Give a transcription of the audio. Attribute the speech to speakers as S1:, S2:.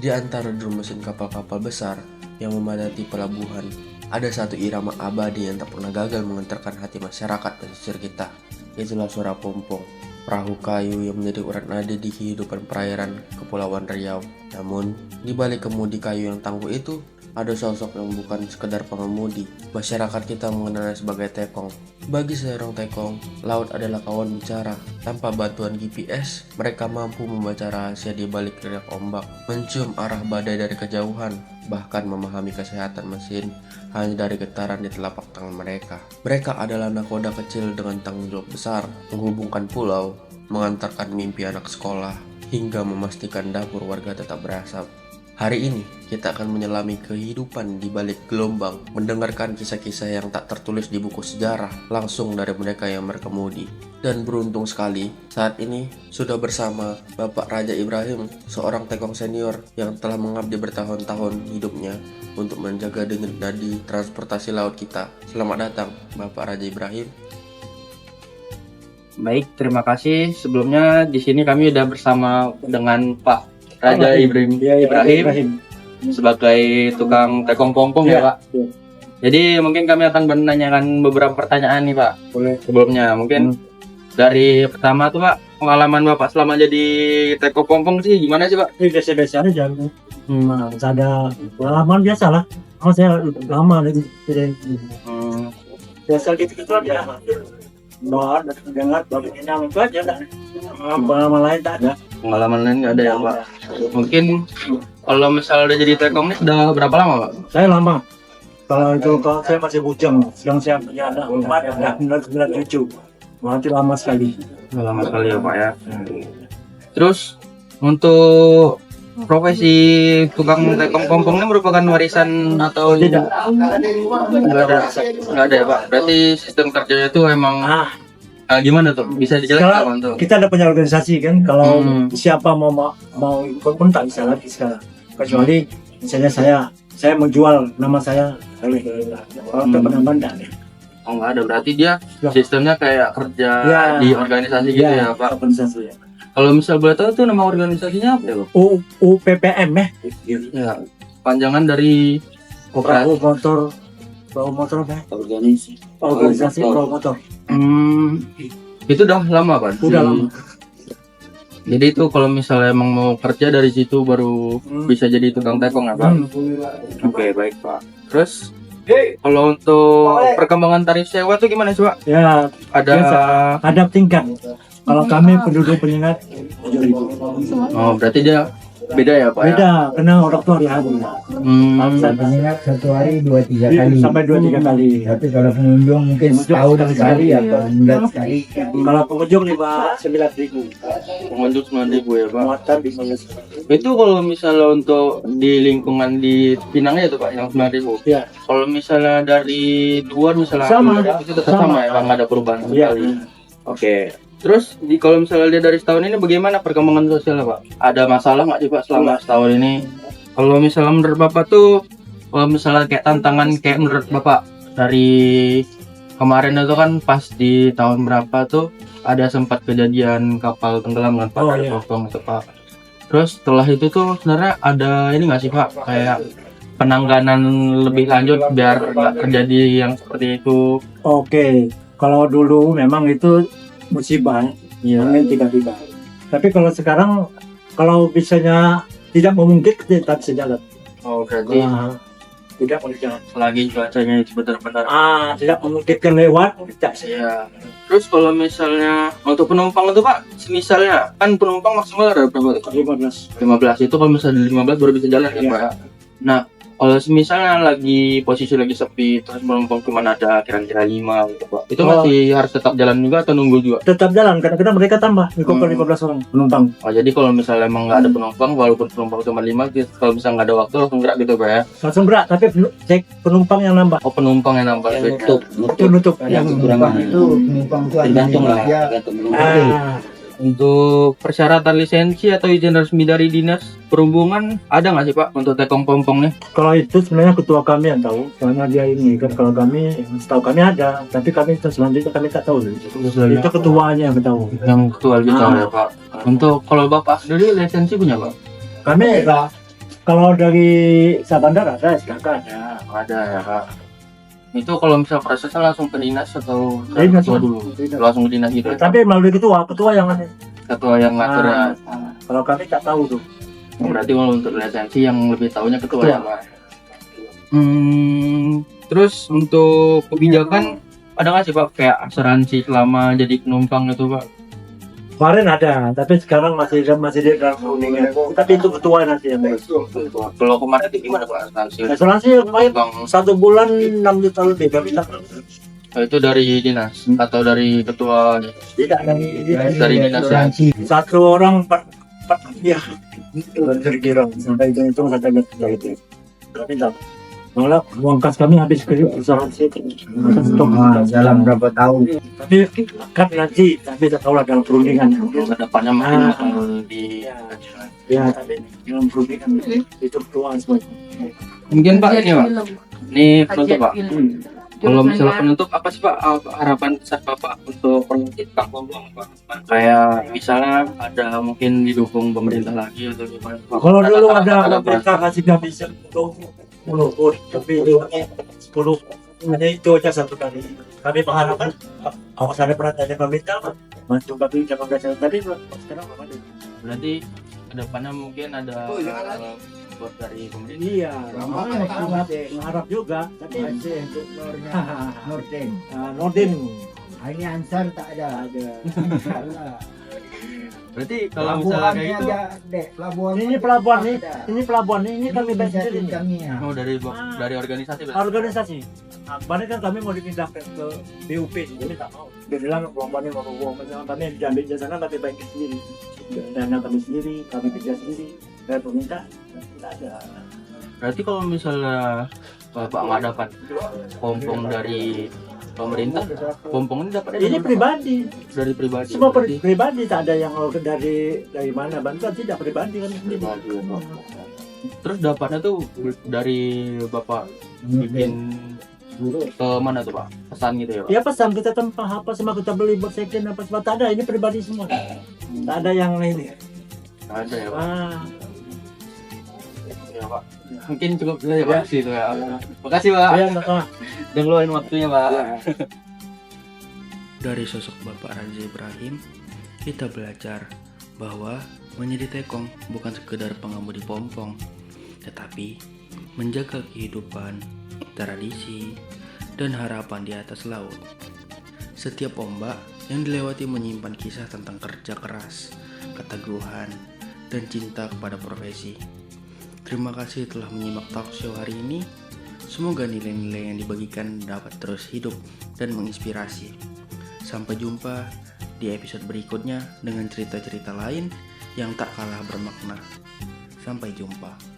S1: Di antara drum mesin kapal-kapal besar yang memadati pelabuhan, ada satu irama abadi yang tak pernah gagal mengentarkan hati masyarakat pesisir kita. Itulah suara pompong, perahu kayu yang menjadi urat nadi di kehidupan perairan Kepulauan Riau. Namun, di balik kemudi kayu yang tangguh itu, ada sosok yang bukan sekedar pengemudi. Masyarakat kita mengenalnya sebagai tekong. Bagi seorang tekong, laut adalah kawan bicara. Tanpa bantuan GPS, mereka mampu membaca rahasia di balik riak ombak, mencium arah badai dari kejauhan, bahkan memahami kesehatan mesin hanya dari getaran di telapak tangan mereka. Mereka adalah nakoda kecil dengan tanggung jawab besar, menghubungkan pulau, mengantarkan mimpi anak sekolah, hingga memastikan dapur warga tetap berasap. Hari ini, kita akan menyelami kehidupan di balik gelombang, mendengarkan kisah-kisah yang tak tertulis di buku sejarah, langsung dari mereka yang berkemudi. Dan beruntung sekali, saat ini sudah bersama Bapak Raja Ibrahim, seorang tekong senior yang telah mengabdi bertahun-tahun hidupnya untuk menjaga denyut nadi transportasi laut kita. Selamat datang, Bapak Raja Ibrahim.
S2: Baik, terima kasih. Sebelumnya di sini kami sudah bersama dengan Pak Raja Ibrahim sebagai tukang tekong pompong ya Pak.
S3: Ya.
S2: Jadi mungkin kami akan menanyakan beberapa pertanyaan nih Pak.
S3: Boleh.
S2: Sebelumnya mungkin dari pertama tuh Pak, pengalaman Bapak selama jadi tekong pompong sih gimana sih Pak?
S3: Biasa-biasa aja. Ada pengalaman biasa lah. Oh, saya udah lama lagi. Biasa gitu aja. Doa dan dengar bagian itu aja. Pengalaman lain tak ada.
S2: Pengalaman lain nggak ada ya Pak? Mungkin kalau misalnya udah jadi tekong ini sudah berapa lama Pak?
S3: Saya lama. Kalau saya masih bujang, sedang saya punya anak 9 cucu. Berarti lama sekali.
S2: Lama sekali ya Pak ya. Terus untuk profesi tukang tekong pompong ini merupakan warisan atau
S3: Tidak.
S2: Nggak ada ya Pak. Berarti sistem kerjanya itu emang gimana tuh? Bisa dijelaskan
S3: Sekarang
S2: Pak untuk?
S3: kita ada punya organisasi kan. Kalau siapa mau ikut pun tak bisa lagi sekarang. Kecuali misalnya saya menjual nama saya kalau teman-teman enggak.
S2: Oh nggak ada. Berarti dia sistemnya kayak kerja di organisasi gitu ya Pak.
S3: Organisasi ya.
S2: Kalau misal boleh tahu tuh nama organisasinya apa ya Pak?
S3: UPPM
S2: Ya, panjangan dari
S3: Perahu motor apa? Organisasi perahu motor.
S2: Itu udah lama Pak?
S3: Udah lama.
S2: Jadi itu kalau misalnya emang mau kerja dari situ baru bisa jadi tukang tekong ya Pak? Oke, baik Pak. Terus kalau untuk perkembangan tarif sewa tuh gimana sih Pak?
S3: Ya,
S2: Ada
S3: ada tingkat. Kalau kami penduduk penyengat 7.000.
S2: Oh, berarti dia beda ya Pak?
S3: Beda, karena orang tua hari-hari.
S4: Penyengat satu hari 2-3 kali.
S3: Sampai 2-3 kali.
S4: Tapi kalau pengunjung mungkin setahun sekali atau bulan sekali.
S3: Kalau pengunjung 9.000.
S2: Pengunjung 9.000 ya Pak?
S3: Muatan bisa.
S2: Itu kalau misalnya untuk di lingkungan di Pinangnya itu Pak yang 9.000.
S3: Ya.
S2: Kalau misalnya dari luar misalnya
S3: Sama.
S2: itu tetap sama ya Pak, nggak ada perubahan
S3: Iya.
S2: sekali. Oke. Terus kalau misalnya dia dari setahun ini bagaimana perkembangan sosialnya Pak? Ada masalah nggak sih Pak selama setahun ini? Kalau misalnya menurut Bapak tuh, kalau misalnya kayak tantangan kayak menurut Bapak dari kemarin itu kan pas di tahun berapa tuh ada sempat kejadian kapal tenggelam kan Pak?
S3: Oh,
S2: Dari
S3: iya.
S2: Pompong itu Pak. Terus setelah itu tuh sebenarnya ada ini nggak sih Pak kayak penanganan lebih lanjut biar nggak terjadi yang seperti itu?
S3: Oke, kalau dulu memang itu musibah, ya tiba-tiba. Tapi kalau sekarang, kalau bisanya tidak memungkinkan, tetap sejalan.
S2: Oh berarti
S3: Tidak memungkinkan.
S2: selagi cuacanya itu benar-benar
S3: Tidak memungkinkan lewat, tidak sejalan.
S2: ya. Terus kalau misalnya untuk penumpang itu Pak, misalnya kan penumpang maksimal ada berapa tuh?
S3: 15.
S2: 15 itu kalau misalnya 15 baru bisa jalan ya
S3: Iya.
S2: Pak ya? Nah kalau misalnya posisi lagi sepi terus penumpang cuma ada kira-kira 5 gitu Pak, itu masih harus tetap jalan juga atau nunggu juga?
S3: Tetap jalan, kadang-kadang mereka tambah 15 orang penumpang.
S2: Oh jadi kalau misalnya emang nggak ada penumpang, walaupun penumpang cuma 5, kalau misalnya nggak ada waktu langsung gerak gitu Pak ya?
S3: Langsung berat, tapi cek penumpang yang nambah.
S2: Oh penumpang yang nambah
S3: Itu nutup.
S4: Yang penumpang itu
S2: Tergantung lah,
S4: ya.
S2: Untuk persyaratan lisensi atau izin resmi dari dinas perhubungan ada nggak sih Pak untuk tekong pompong nih?
S3: Kalau itu sebenarnya ketua kami yang tahu, karena dia ini kan. Kalau kami, setahu kami ada, tapi kami selanjutnya kami tak tahu. Itu ketuanya yang tahu.
S2: Yang ketua gitu ya Pak. Untuk kalau Bapak sendiri lisensi punya Pak?
S3: Kami Kalau dari Sabandar ada, SKK ada.
S2: Ada ya Kak. Itu kalau misal prosesnya langsung ke dinas atau ke
S3: Dinas,
S2: ketua dulu?
S3: dinas.
S2: Langsung ke dinas gitu ya?
S3: Tapi melalui ketua yang ada.
S2: Ketua yang ngatur ya?
S3: Kalau kami tak tahu tuh.
S2: Berarti kalau untuk lisensi yang lebih tahunya ketua
S3: Ketua.
S2: ya Pak? Terus untuk kebijakan ada nggak sih Pak kayak asuransi selama jadi penumpang itu Pak?
S3: Kemarin ada, tapi sekarang masih di dalam perundingan. Tapi itu ketua nanti yang ngurus.
S2: Kalau kemarin itu gimana Pak asuransi?
S3: Asuransi kemarin
S2: Bang,
S3: 1 bulan 6 juta lebih. Kami tak
S2: itu dari dinas atau dari ketua?
S3: tidak
S2: Dari dinas ya?
S3: satu orang 4 ya kira-kira sampai itu sampai gitu. Tapi tak. Malah uang kas kami habis ke asuransi itu.
S4: Dalam berapa tahun?
S3: Tapi kan nanti tapi tak tahu lah dalam perundingan.
S2: Ke depannya mungkin
S3: Ah.
S2: akan di
S3: Ya, tapi dalam perundingan itu ketua semua.
S2: mungkin Pak ini Pak, ini penutup Pak. Kalau misalnya penutup apa sih Pak harapan besar Bapak untuk penumpang Pompong Pak? Kayak misalnya ada mungkin didukung pemerintah lagi atau gimana Pak?
S3: Kalau dulu ada
S2: Ada
S3: pemerintah kasih kami 10 pun, tapi itu 10 hanya itu aja satu kali. Kami mengharapkan awas ada pernah tanya pemerintah bantu kami jangan berasa tapi sekarang belum ada.
S2: Berarti kedepannya mungkin ada buat dari pemerintah.
S3: Iya, mengharap juga tapi
S4: Untuk Norden.
S3: Nordin
S4: Ini Ansar tak ada.
S2: Berarti kalau misalnya kayak gitu,
S4: Pelabuhan
S3: ini pelabuhan ini kami bayar sendiri.
S4: kami ya.
S2: oh dari organisasi berarti?
S3: Organisasi. Nah, kemarin kan kami mau dipindahkan ke BUP, jadi tak mau. Dia bilang pelabuhannya mau misalnya kami diambil di sana kami baik sendiri. Dana kami sendiri, kami kerja sendiri. Saya pemerintah tidak ada.
S2: Berarti kalau misalnya Bapak nggak dapat pompong dari pemerintah, pompong ini dapatnya
S3: Ini pribadi,
S2: dari pribadi.
S3: semua
S2: Berarti
S3: pribadi tak ada yang dari mana bantuan tidak pribadi kan sendiri.
S2: pribadi. Terus dapatnya tuh dari Bapak bikin ke mana tuh Pak? Pesan gitu ya Pak?
S3: Ya pesan kita tempat apa semua kita beli buat second apa semua tak ada, ini pribadi semua. Tak ada yang ini.
S2: Ada ya Pak?
S3: Ah.
S2: Ya Pak. Mungkin cukup dulu ya Pak. Situ ya. Makasih Pak.
S3: Ya, sama.
S2: Udah ngeluarin waktunya Pak.
S1: Dari sosok Bapak Razi Ibrahim, kita belajar bahwa menjadi tekong bukan sekedar pengemudi pompong, tetapi menjaga kehidupan, tradisi, dan harapan di atas laut. Setiap ombak yang dilewati menyimpan kisah tentang kerja keras, keteguhan, dan cinta kepada profesi. Terima kasih telah menyimak talk show hari ini. Semoga nilai-nilai yang dibagikan dapat terus hidup dan menginspirasi. Sampai jumpa di episode berikutnya dengan cerita-cerita lain yang tak kalah bermakna. Sampai jumpa.